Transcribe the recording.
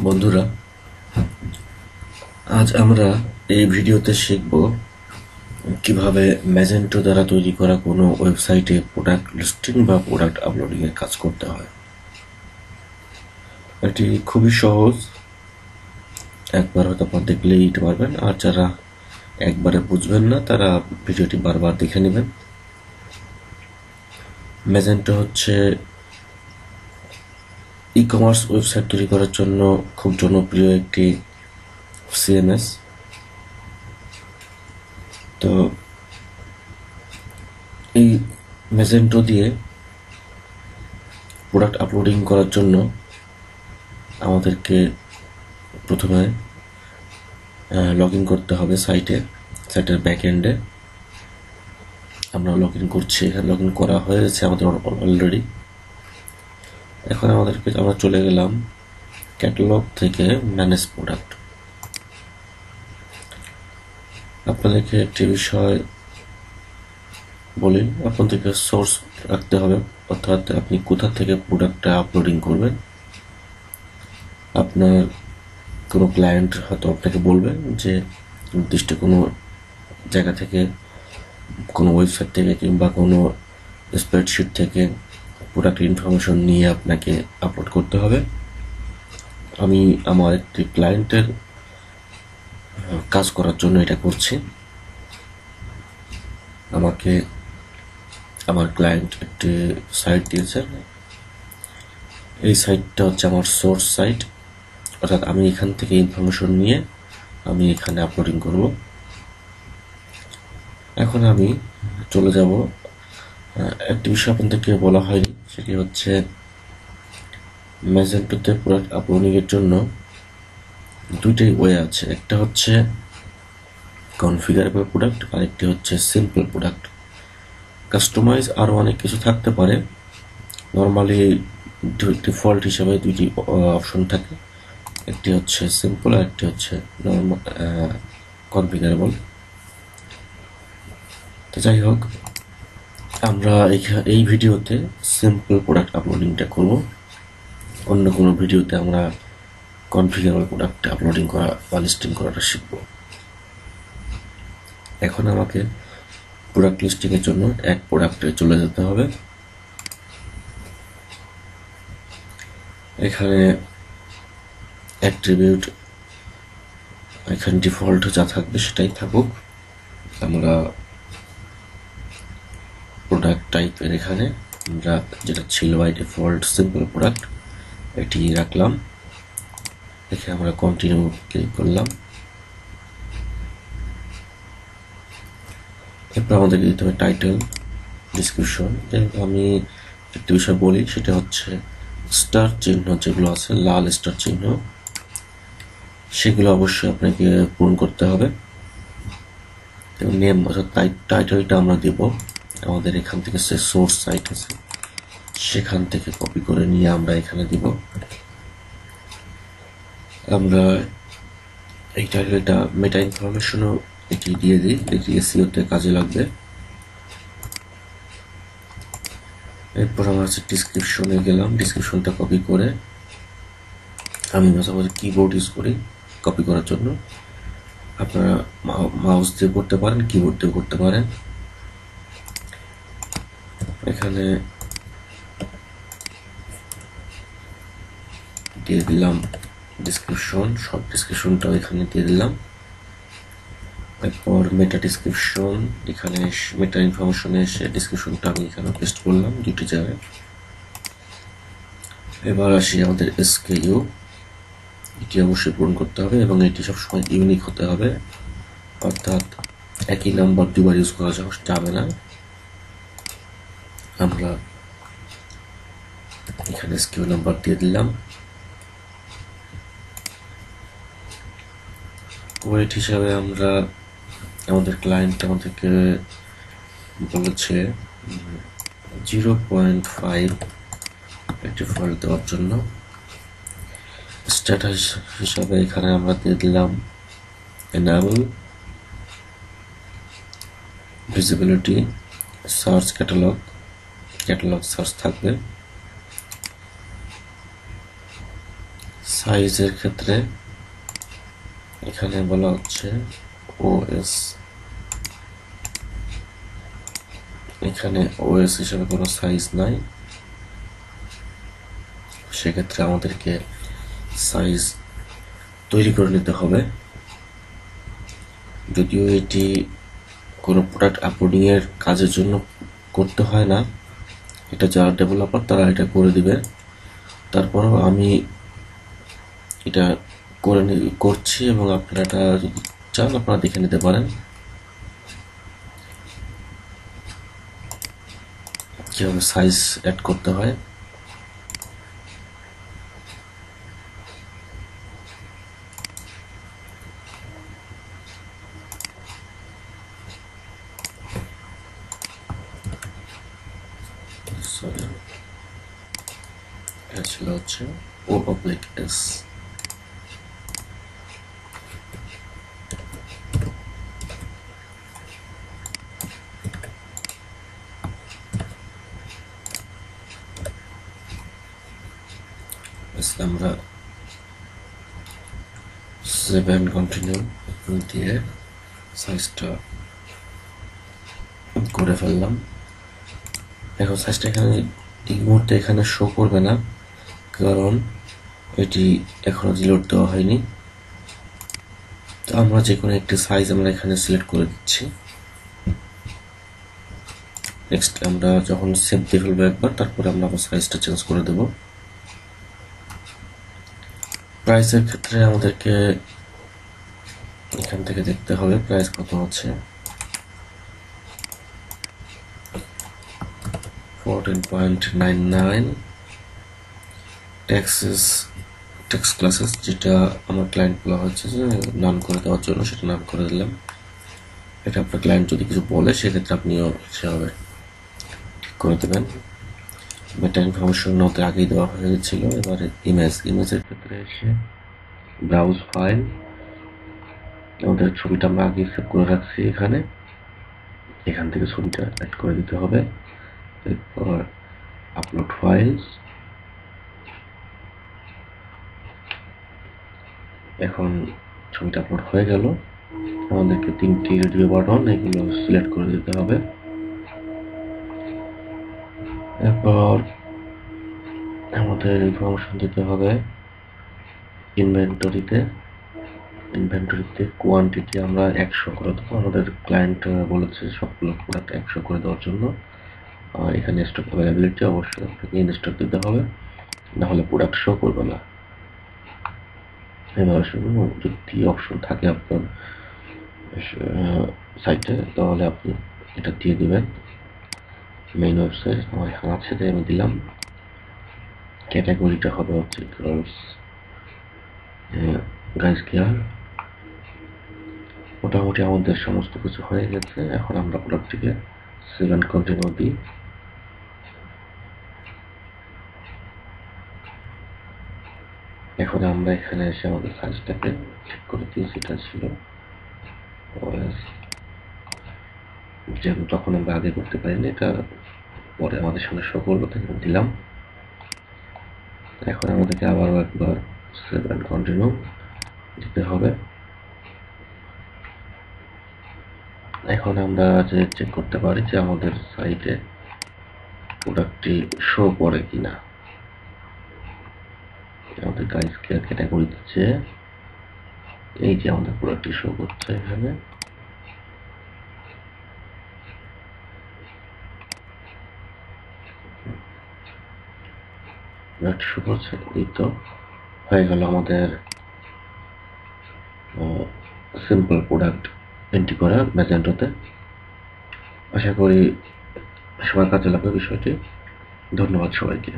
বন্ধুরা, আজ আমরা এই ভিডিওতে শিখব কিভাবে ম্যাজেন্টো দ্বারা তৈরি করা কোনো ওয়েবসাইটে প্রোডাক্ট লিস্টিং বা প্রোডাক্ট আপলোডিং এর কাজ করতে হয়। এটি খুবই সহজ, একবার হয়তো আপনারা দেখলেই নিতে পারবেন, আর যারা একবারে বুঝবেন না তারা ভিডিওটি বারবার দেখে নেবেন। ম্যাজেন্টো হচ্ছে ই কমার্স ওয়েবসাইট তৈরি করার জন্য খুব জনপ্রিয় একটি সিএমএস। তো এই ম্যাজেন্টো দিয়ে প্রোডাক্ট আপলোডিং করার জন্য আমাদেরকে প্রথমে লগ ইন করতে হবে সাইটের ব্যাক এন্ডে। আমরা লগ ইন করছি, এখানে লগ ইন করা হয়েছে আমাদের অলরেডি। এখন আমরা চলে গেলাম ক্যাটালগ থেকে ম্যানেজ প্রোডাক্ট। আপনাদেরকে একটি বিষয় বলি, আপনাদেরকে সোর্স রাখতে হবে, অর্থাৎ আপনি কোথা থেকে প্রোডাক্টটা আপলোডিং করবেন। আপনার কোনো ক্লায়েন্ট হয়তো আপনাকে বলবেন যে নির্দিষ্ট কোনো জায়গা থেকে, কোনো ওয়েবসাইট থেকে কিংবা কোনো স্প্রেডশিট থেকে প্রোডাক্ট ইনফরমেশন নিয়ে আপনাকে আপলোড করতে হবে। আমি আমার একটি ক্লায়েন্টের কাজ করার জন্য এটা করছি। আমাকে আমার ক্লায়েন্ট একটি সাইট দিয়েছেন, এই সাইটটা হচ্ছে আমার সোর্স সাইট, অর্থাৎ আমি এখান থেকে ইনফরমেশন নিয়ে আমি এখানে আপলোডিং করব। এখন আমি চলে যাব, একটি বিষয় আপনাদেরকে বলা হয়নি, সেটি হচ্ছে ম্যাজেন্টোতে প্রোডাক্ট আপলোডিং এর জন্য দুইটাই ওয়ে আছে। একটা হচ্ছে কনফিগারেবল প্রোডাক্ট, আর একটি হচ্ছে সিম্পল প্রোডাক্ট। কাস্টমাইজ আরও অনেক কিছু থাকতে পারে। নর্মালি ডিফল্ট হিসাবে দুইটি অপশন থাকে, একটি হচ্ছে সিম্পল আর একটি হচ্ছে নর্মাল কনফিগারেবল। তো যাই হোক, আমরা এই ভিডিওতে সিম্পল প্রোডাক্ট আপলোডিংটা করব। অন্য কোনো ভিডিওতে আমরা কনফিগারেবল প্রোডাক্ট আপলোডিং করা বা লিস্টিং করাটা শিখব। এখন আমাকে প্রোডাক্ট লিস্টিং এর জন্য এক প্রোডাক্টে চলে যেতে হবে। এখানে অ্যাট্রিবিউট, এখানে ডিফল্ট যা থাকবে সেটাই থাকুক। আমরা প্রোডাক্ট টাইপের এখানে আমরা যেটা ছিল বাই ডিফল্ট সিম্পল প্রোডাক্ট, এটি রাখলাম। এখানে আমরা কন্টিনিউ ক্লিক করলাম। এরপর আমাদেরকে দিতে হবে টাইটেল, ডিসক্রিপশন। আমি একটি বিষয় বলি, সেটা হচ্ছে স্টার চিহ্ন যেগুলো আছে, লাল স্টার চিহ্ন, সেগুলো অবশ্যই আপনাকে পূরণ করতে হবে। নেম অর্থাৎ টাইটেলটা আমরা দেব আমাদের এখান থেকে, সে সোর্স সাইট আছে সেখান থেকে কপি করে নিয়ে আমরা এখানে দিব। আমরা এই টাইটেলটা মেটা ইনফরমেশনও এটি দিয়ে দিই, এটি এসইওতে কাজে লাগবে। এরপর আমরা হচ্ছে ডিসক্রিপশনে গেলাম, ডিসক্রিপশনটা কপি করে, আমি মাঝে কিবোর্ড ইউজ করি কপি করার জন্য। আপনারা মাউস দিয়ে করতে পারেন, কিবোর্ড দিয়ে করতে পারেন। এখানে দিয়ে দিলাম ডিসক্রিপশন, শর্ট ডিসক্রিপশনটাও এখানে দিয়ে দিলাম। এরপর মেটা ডিসক্রিপশন, এখানে মেটা ইনফরমেশনে এসে ডিসক্রিপশনটা আমি এখানে পেস্ট করলাম দুটি জায়গায়। এবার আসি আমাদের এসকেইউ, এটি অবশ্যই পূরণ করতে হবে এবং এটি সবসময় ইউনিক হতে হবে, অর্থাৎ একই নাম্বার দুবার ইউজ করা যাবে না। আমরা এখানে এসকিউ নাম্বার দিয়ে দিলাম। ওয়েট হিসাবে আমরা আমাদের ক্লায়েন্ট আমাদেরকে বলেছে 0.5 একটি ফল্ট দেওয়ার জন্য। স্ট্যাটাস হিসাবে এখানে আমরা দিয়ে দিলাম enable, visibility, search catalogue search থাকবে, সাইজের ক্ষেত্রে এখানে বলা হচ্ছে ওএস, এখানে ওএস হিসেবে কোনো সাইজ নাই, সেক্ষেত্রে আমাদেরকে সাইজ তৈরি করে নিতে হবে। যদিও এটি কোনো প্রোডাক্ট আপলোডিং এর কাজের জন্য করতে হয় না, এটা যারা ডেভেলপার তারা এটা করে দিবে। তারপরেও আমি এটা করছি এবং আপনারা এটা যদি চান আপনারা দেখে নিতে পারেন কিভাবে সাইজ অ্যাড করতে হয়। এটা ছিল হচ্ছে O/S। আমরা 7 কন্টিনিউ দিয়ে সাইজটা করে ফেললাম। এখন সাইজটা এখানে এই মুহূর্তে এখানে শো করবে না, কারণ এটি এখনো রিলোড দেওয়া হয়নি। তো আমরা যে কোনো একটি সাইজ আমরা এখানে সিলেক্ট করে দিচ্ছি। নেক্সট আমরা যখন সেভ দিয়ে ফেলবো একবার, তারপরে আমরা আবার সাইজটা চেঞ্জ করে দেব। প্রাইসের ক্ষেত্রে আমাদেরকে এখান থেকে দেখতে হবে প্রাইস কত আছে। 14.99 টেক্সট ক্লাসেস, যেটা আমার ক্লায়েন্ট বলা হচ্ছে যে নাম করে দেওয়ার জন্য, সেটা নাম করে দিলাম। এটা আপনার ক্লায়েন্ট যদি কিছু বলে সেক্ষেত্রে আপনিও সেভাবে ঠিক করে দেবেন। মেটা ইনফরমেশন ওদের আগেই দেওয়া হয়ে গেছিল। এবারে ইমেজের ক্ষেত্রে এসে ব্রাউজ ফাইল, আমাদের ছবিটা আমরা আগে সেভ করে রাখছি এখান থেকে ছবিটা অ্যাড করে দিতে হবে। এরপর আপলোড ফাইলস, এখন ছবিটা আপলোড হয়ে গেল। আমাদেরকে 3টি রেডিও বাটন এগুলো সিলেক্ট করে দিতে হবে। এরপর আমাদের ইনফরমেশন দিতে হবে ইনভেন্টরিতে কোয়ান্টিটি আমরা 100 করে দেবো। আমাদের ক্লায়েন্ট বলেছে সবগুলো প্রোডাক্ট 100 করে দেওয়ার জন্য। আর এখানে স্টক অ্যাভেলেবিলিটি অবশ্যই আপনাকে ইন স্টক দিতে হবে, নাহলে প্রোডাক্ট শো করবে না। এবার যদি অপশন থাকে আপনার সাইটে, তাহলে আপনি এটা দিয়ে দিবেন। মেইন ওয়েবসাইট আমার এখানে আছে, তাই আমি দিলাম। ক্যাটাগরিটা হবে হচ্ছে গাইজ কেয়ার। মোটামুটি আমাদের সমস্ত কিছু হয়ে গেছে। এখন আমরা প্রোডাক্টটিকে 7 কন্টিনিউ দিই। এখন আমরা এখানে এসে আমাদের সাইজটাকে ঠিক করে দিই, সেটা ছিল যেহেতু তখন আমরা আগে করতে পারিনি, এটা পরে আমাদের সামনে শো করলো, তাই দিলাম। এখন আমাদেরকে আবারও একবার 7 কন্টিনিউ দিতে হবে। এখন আমরা যে চেক করতে পারি যে আমাদের সাইটে প্রোডাক্টটি শো করে কিনা। আমাদের গাইজ কেয়ার ক্যাটাগরি দিচ্ছে, এই যে আমাদের প্রোডাক্টটি শো করছে এখানে। শো করছে, এই তো হয়ে গেল আমাদের সিম্পল প্রোডাক্ট এন্ট্রি করা ম্যাজেন্টোতে। আশা করি সবার কাজে লাগবে বিষয়টি। ধন্যবাদ সবাইকে।